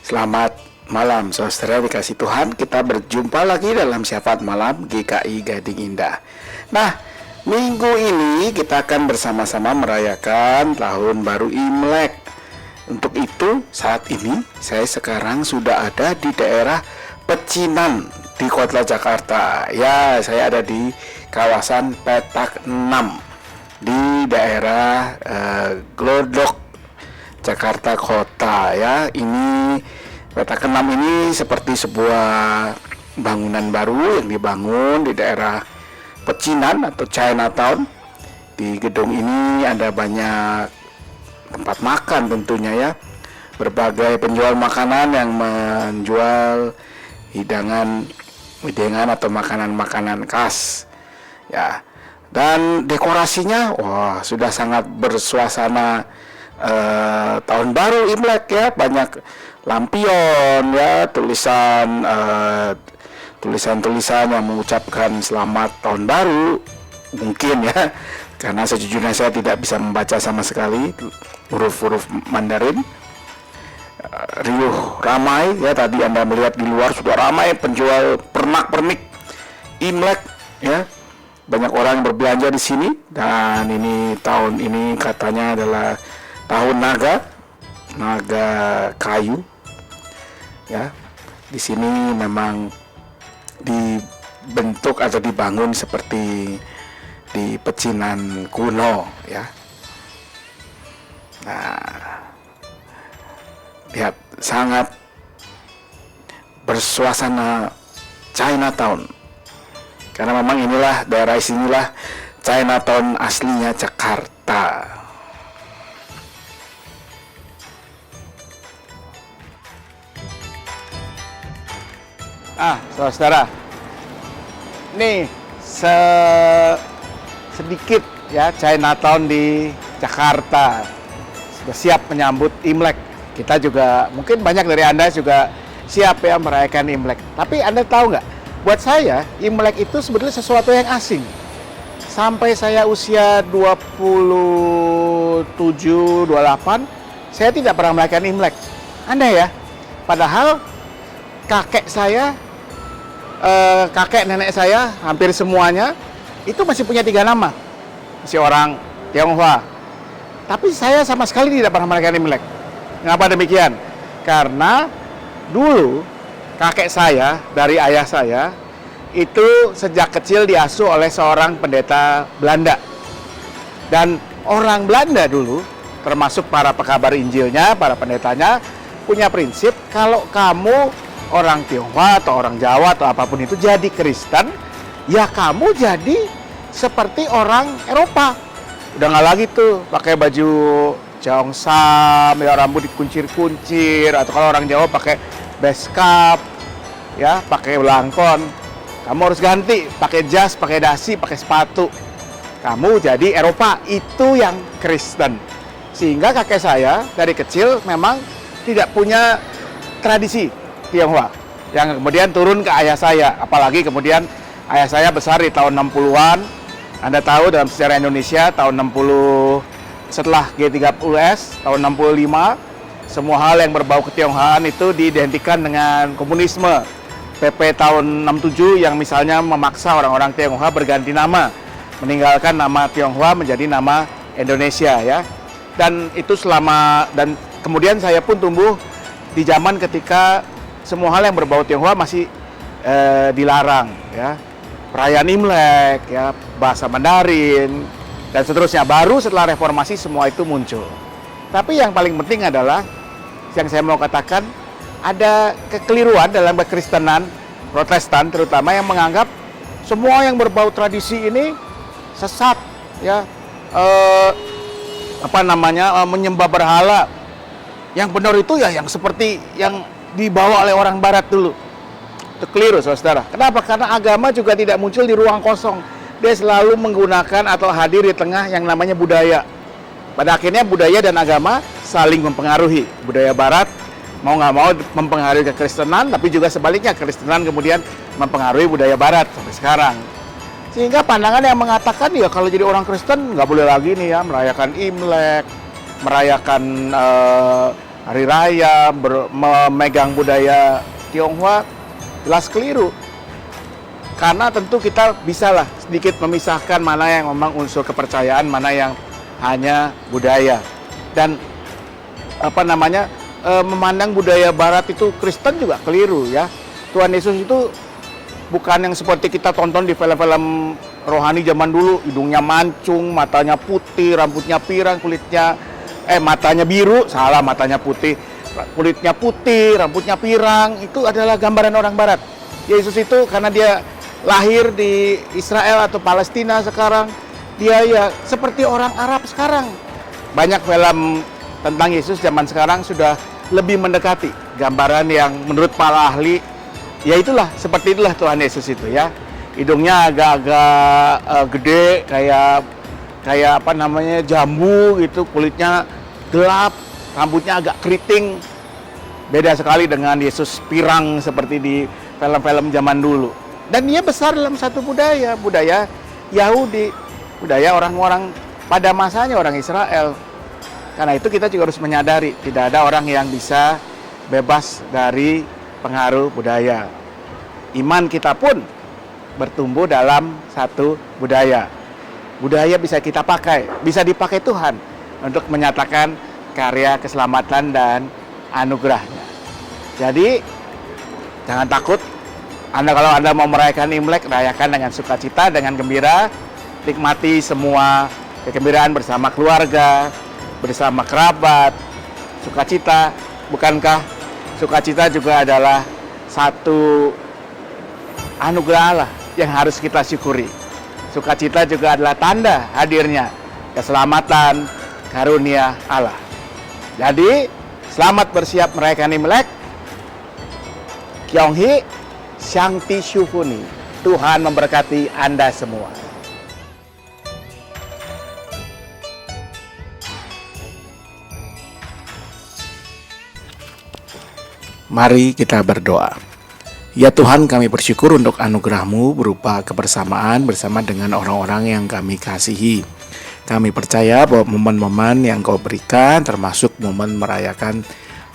Selamat malam, saudara dikasih Tuhan. Kita berjumpa lagi dalam Syafaat Malam GKI Gading Indah. Nah, minggu ini kita akan bersama-sama merayakan Tahun Baru Imlek. Untuk itu, saat ini saya sekarang sudah ada di daerah Pecinan di Kota Jakarta. Ya, saya ada di kawasan Petak 6 di daerah Glodok, Jakarta Kota. Ya, ini Petak 6 ini seperti sebuah bangunan baru yang dibangun di daerah Pecinan atau Chinatown. Di gedung ini ada banyak tempat makan tentunya ya. Berbagai penjual makanan yang menjual hidangan atau makanan-makanan khas. Ya. Dan dekorasinya wah sudah sangat bersuasana tahun baru Imlek ya, banyak lampion ya, tulisan-tulisan yang mengucapkan selamat tahun baru mungkin ya, karena sejujurnya saya tidak bisa membaca sama sekali huruf-huruf Mandarin. Riuh ramai ya, tadi Anda melihat di luar sudah ramai penjual pernak-pernik Imlek ya. Banyak orang yang berbelanja di sini, dan ini tahun ini katanya adalah tahun naga kayu. Ya, di sini memang dibentuk atau dibangun seperti di pecinan kuno, ya. Nah, lihat sangat bersuasana Chinatown. Karena memang inilah daerah sinilah Chinatown aslinya Jakarta. Saudara, nih sedikit ya Chinatown di Jakarta sudah siap menyambut Imlek. Kita juga mungkin banyak dari Anda juga siap ya merayakan Imlek. Tapi Anda tahu nggak? Buat saya, Imlek itu sebetulnya sesuatu yang asing. Sampai saya usia 27, 28, saya tidak pernah merayakan Imlek. Aneh ya? Padahal kakek saya, kakek nenek saya, hampir semuanya, itu masih punya 3 nama. Masih orang Tionghoa. Tapi saya sama sekali tidak pernah merayakan Imlek. Mengapa demikian? Karena dulu kakek saya dari ayah saya itu sejak kecil diasuh oleh seorang pendeta Belanda. Dan orang Belanda dulu, termasuk para pekabar Injilnya, para pendetanya, punya prinsip kalau kamu orang Tionghoa atau orang Jawa atau apapun itu jadi Kristen, ya kamu jadi seperti orang Eropa. Udah nggak lagi tuh pakai baju Cheongsam, ya rambut dikuncir-kuncir, atau kalau orang Jawa pakai beskap, ya pakai belangkon. Kamu harus ganti, pakai jas, pakai dasi, pakai sepatu. Kamu jadi Eropa, itu yang Kristen. Sehingga kakek saya dari kecil memang tidak punya tradisi Tionghoa, yang kemudian turun ke ayah saya. Apalagi kemudian ayah saya besar di tahun 60-an. Anda tahu dalam sejarah Indonesia tahun 60 setelah G30S tahun 65, semua hal yang berbau ketionghoaan itu diidentikan dengan komunisme. PP tahun 67 yang misalnya memaksa orang-orang Tionghoa berganti nama, meninggalkan nama Tionghoa menjadi nama Indonesia ya. Dan itu dan kemudian saya pun tumbuh di zaman ketika semua hal yang berbau Tionghoa masih dilarang ya. Perayaan Imlek ya, bahasa Mandarin dan seterusnya. Baru setelah reformasi semua itu muncul. Tapi yang paling penting adalah yang saya mau katakan, ada kekeliruan dalam kekristenan Protestan terutama yang menganggap semua yang berbau tradisi ini sesat ya, menyembah berhala. Yang benar itu ya yang seperti yang dibawa oleh orang barat dulu. Itu keliru, saudara. Kenapa? Karena agama juga tidak muncul di ruang kosong. Dia selalu menggunakan atau hadir di tengah yang namanya budaya. Pada akhirnya budaya dan agama saling mempengaruhi. Budaya barat mau nggak mau mempengaruhi kekristenan, tapi juga sebaliknya kekristenan kemudian mempengaruhi budaya barat sampai sekarang. Sehingga pandangan yang mengatakan ya kalau jadi orang Kristen nggak boleh lagi nih ya merayakan Imlek, merayakan hari raya, memegang budaya Tionghoa, jelas keliru. Karena tentu kita bisalah sedikit memisahkan mana yang memang unsur kepercayaan, mana yang hanya budaya. Dan memandang budaya Barat itu Kristen juga keliru ya. Tuhan Yesus itu bukan yang seperti kita tonton di film-film rohani zaman dulu, hidungnya mancung, matanya putih, rambutnya pirang, matanya biru, salah, matanya putih, kulitnya putih, rambutnya pirang. Itu adalah gambaran orang Barat. Yesus itu karena dia lahir di Israel atau Palestina sekarang, dia ya seperti orang Arab sekarang. Banyak film tentang Yesus zaman sekarang sudah lebih mendekati gambaran yang menurut para ahli, ya itulah, seperti itulah Tuhan Yesus itu ya. Hidungnya agak-agak gede, kayak jambu gitu, kulitnya gelap, rambutnya agak keriting. Beda sekali dengan Yesus pirang seperti di film-film zaman dulu. Dan dia besar dalam satu budaya Yahudi, budaya orang-orang pada masanya, orang Israel. Karena itu kita juga harus menyadari tidak ada orang yang bisa bebas dari pengaruh budaya. Iman kita pun bertumbuh dalam satu budaya. Budaya bisa kita pakai, bisa dipakai Tuhan untuk menyatakan karya keselamatan dan anugerahnya. Jadi jangan takut. Kalau Anda mau merayakan Imlek, rayakan dengan sukacita, dengan gembira, nikmati semua kegembiraan bersama keluarga, bersama kerabat, sukacita. Bukankah sukacita juga adalah satu anugerah Allah yang harus kita syukuri? Sukacita juga adalah tanda hadirnya keselamatan karunia Allah. Jadi, selamat bersiap merayakan Imlek. Kyonghi Shangti Shufuni. Tuhan memberkati Anda semua. Mari kita berdoa. Ya Tuhan, kami bersyukur untuk anugerah-Mu berupa kebersamaan bersama dengan orang-orang yang kami kasihi. Kami percaya bahwa momen-momen yang Kau berikan, termasuk momen merayakan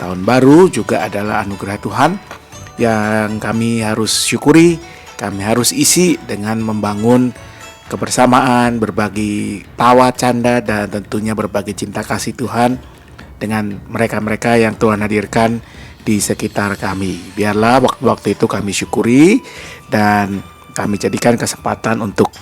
Tahun Baru, juga adalah anugerah Tuhan yang kami harus syukuri, kami harus isi dengan membangun kebersamaan, berbagi tawa, canda, dan tentunya berbagi cinta kasih Tuhan dengan mereka-mereka yang Tuhan hadirkan di sekitar kami. Biarlah waktu-waktu itu kami syukuri dan kami jadikan kesempatan untuk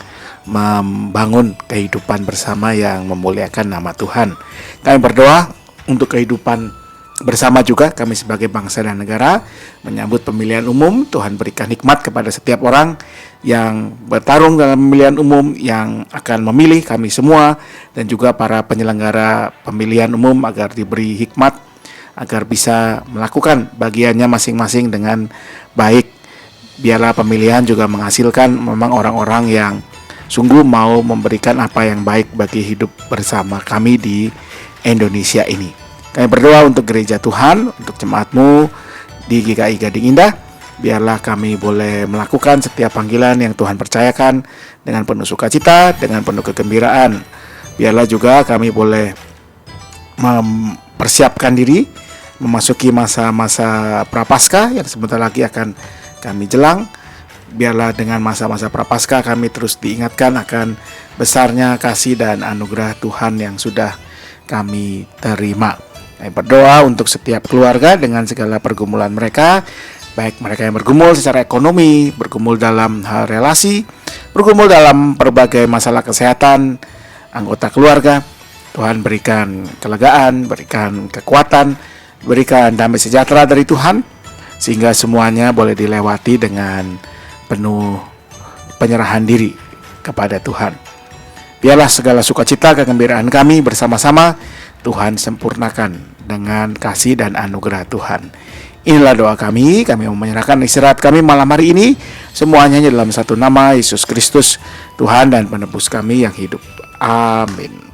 membangun kehidupan bersama yang memuliakan nama Tuhan. Kami berdoa untuk kehidupan bersama juga kami sebagai bangsa dan negara menyambut pemilihan umum. Tuhan berikan hikmat kepada setiap orang yang bertarung dalam pemilihan umum, yang akan memilih kami semua, dan juga para penyelenggara pemilihan umum agar diberi hikmat, agar bisa melakukan bagiannya masing-masing dengan baik. Biarlah pemilihan juga menghasilkan memang orang-orang yang sungguh mau memberikan apa yang baik bagi hidup bersama kami di Indonesia ini. Kami berdoa untuk gereja Tuhan, untuk jemaat-Mu di GKI Gading Indah. Biarlah kami boleh melakukan setiap panggilan yang Tuhan percayakan dengan penuh sukacita, dengan penuh kegembiraan. Biarlah juga kami boleh mempersiapkan diri memasuki masa-masa Prapaskah yang sebentar lagi akan kami jelang. Biarlah dengan masa-masa Prapaskah kami terus diingatkan akan besarnya kasih dan anugerah Tuhan yang sudah kami terima. Kami berdoa untuk setiap keluarga dengan segala pergumulan mereka, baik mereka yang bergumul secara ekonomi, bergumul dalam hal relasi, bergumul dalam berbagai masalah kesehatan anggota keluarga. Tuhan berikan kelegaan, berikan kekuatan, berikan damai sejahtera dari Tuhan, sehingga semuanya boleh dilewati dengan penuh penyerahan diri kepada Tuhan. Biarlah segala sukacita kegembiraan kami bersama-sama Tuhan sempurnakan dengan kasih dan anugerah Tuhan. Inilah doa kami mau menyerahkan istirahat kami malam hari ini semuanya dalam satu nama, Yesus Kristus, Tuhan dan Penebus kami yang hidup. Amin.